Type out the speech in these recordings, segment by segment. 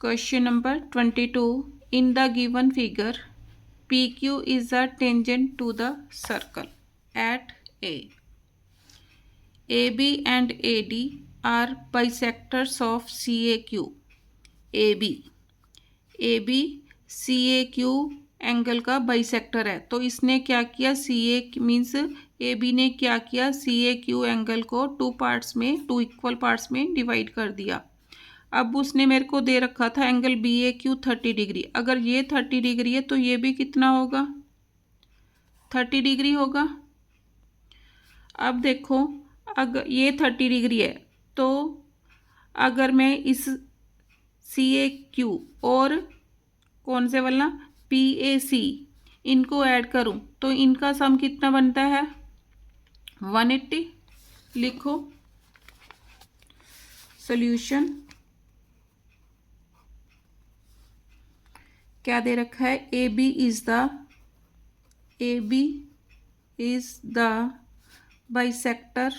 Question number 22. In the given figure, PQ is a tangent to the circle at A. AB and AD are bisectors of CAQ. AB CAQ angle का bisector है। तो इसने क्या किया, CA means AB ने क्या किया, CAQ angle को टू इक्वल पार्ट्स में डिवाइड कर दिया। अब उसने मेरे को दे रखा था एंगल BAQ 30 डिग्री। अगर ये 30 डिग्री है तो ये भी कितना होगा, 30 डिग्री होगा। अब देखो, अगर ये 30 डिग्री है तो अगर मैं इस CAQ और कौन से वाला PAC इनको ऐड करूं तो इनका सम कितना बनता है, 180। लिखो सॉल्यूशन। क्या दे रखा है, AB is the bisector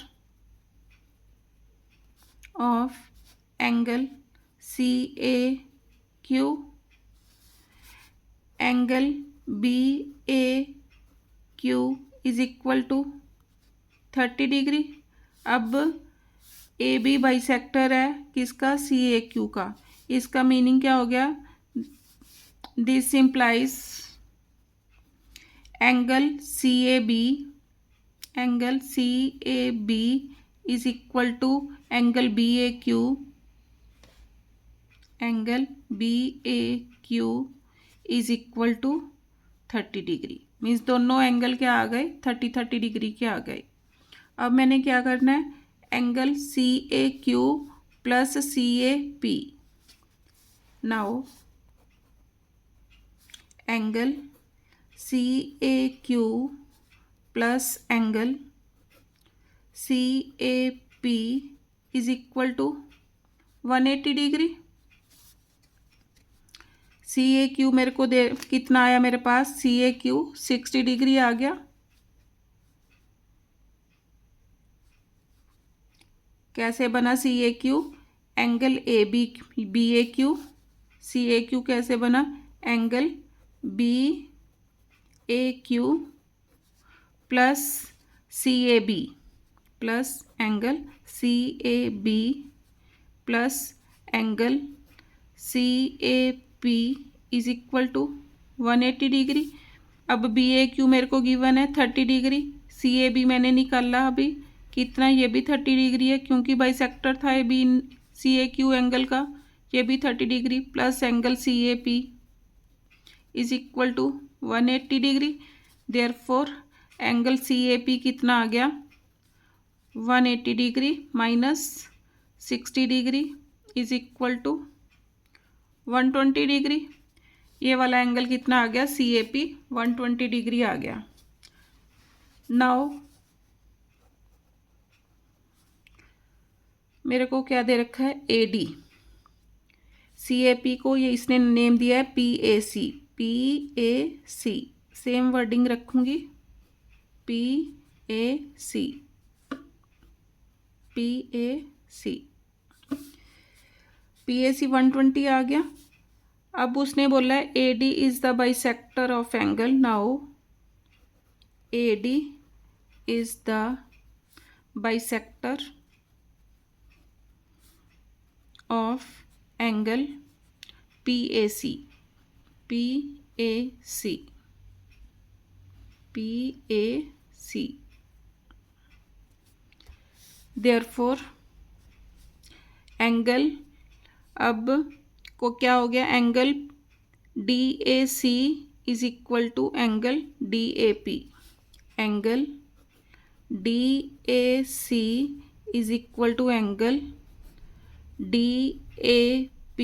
of angle CAQ, angle BAQ is equal to 30 degree. अब AB बाइसेक्टर है किसका, CAQ का। इसका मीनिंग क्या हो गया, this implies angle CAB is equal to angle BAQ is equal to 30 degree. Means दोनों angle क्या आ गए, 30 डिग्री के आ गए। अब मैंने क्या करना है, angle CAQ plus CAP। Now angle CAQ plus angle CAP is equal to 180 degree. CAQ मेरे को दे कितना आया, मेरे पास CAQ 60 डिग्री आ गया। कैसे बना CAQ, एंगल BAQ, CAQ कैसे बना, angle BAQ plus CAB plus angle CAB plus angle CAP is equal to 180 degree. अब BAQ मेरे को गिवन है 30 डिग्री, CAB मैंने निकाला अभी कितना, ये भी 30 डिग्री है क्योंकि बाइसेक्टर था AB CAQ एंगल का, ये भी 30 degree plus angle CAP is equal to 180 degree. Therefore angle CAP कितना आ गया, 180 degree minus 60 degree is equal to 120 degree. ये वाला एंगल कितना आ गया, CAP 120 डिग्री आ गया। नाउ मेरे को क्या दे रखा है, AD CAP को ये इसने नेम दिया है PAC। सेम वर्डिंग रखूंगी, PAC PAC 120 आ गया। अब उसने बोला है AD is the bisector of angle. Now AD is the bisector of angle PAC। Therefore angle अब को क्या हो गया, angle DAC is equal to angle DAP। Angle DAC is equal to angle DAP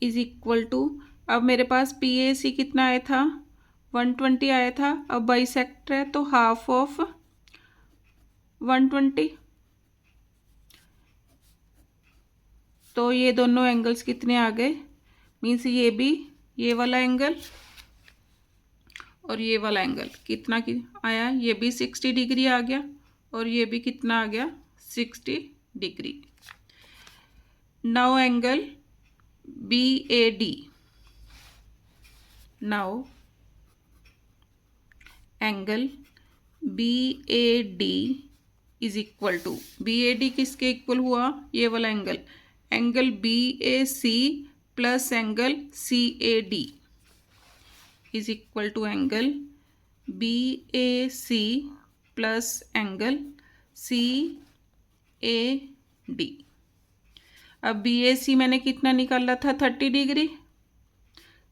is equal to, अब मेरे पास PAC कितना आया था, 120 आया था। अब बाइसेक्टर है तो हाफ ऑफ 120, तो ये दोनों एंगल्स कितने आ गए, मीन्स ये भी, ये वाला एंगल और ये वाला एंगल कितना आया, ये भी 60 डिग्री आ गया और ये भी कितना आ गया, 60 degree. Now angle BAD. Now angle BAD is equal to, BAD किसके इक्वल हुआ, ये वाला angle, angle BAC plus angle CAD is equal to angle BAC plus angle CAD। अब BAC मैंने कितना निकाला था 30 डिग्री,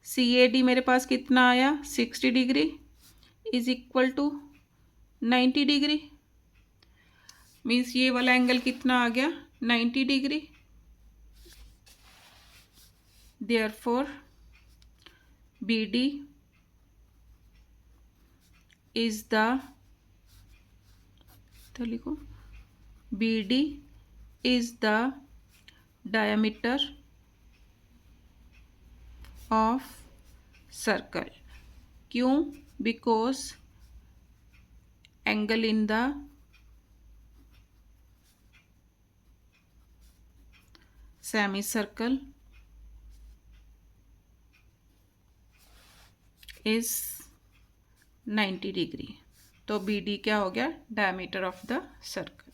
CAD मेरे पास कितना आया 60 degree is equal to 90 degree. Means ये वाला एंगल कितना आ गया 90 degree. Therefore BD is the, तो लिखो BD is the diameter of circle। क्यों, because angle in the semicircle is 90 degree. तो BD क्या हो गया, डायमीटर ऑफ द सर्कल।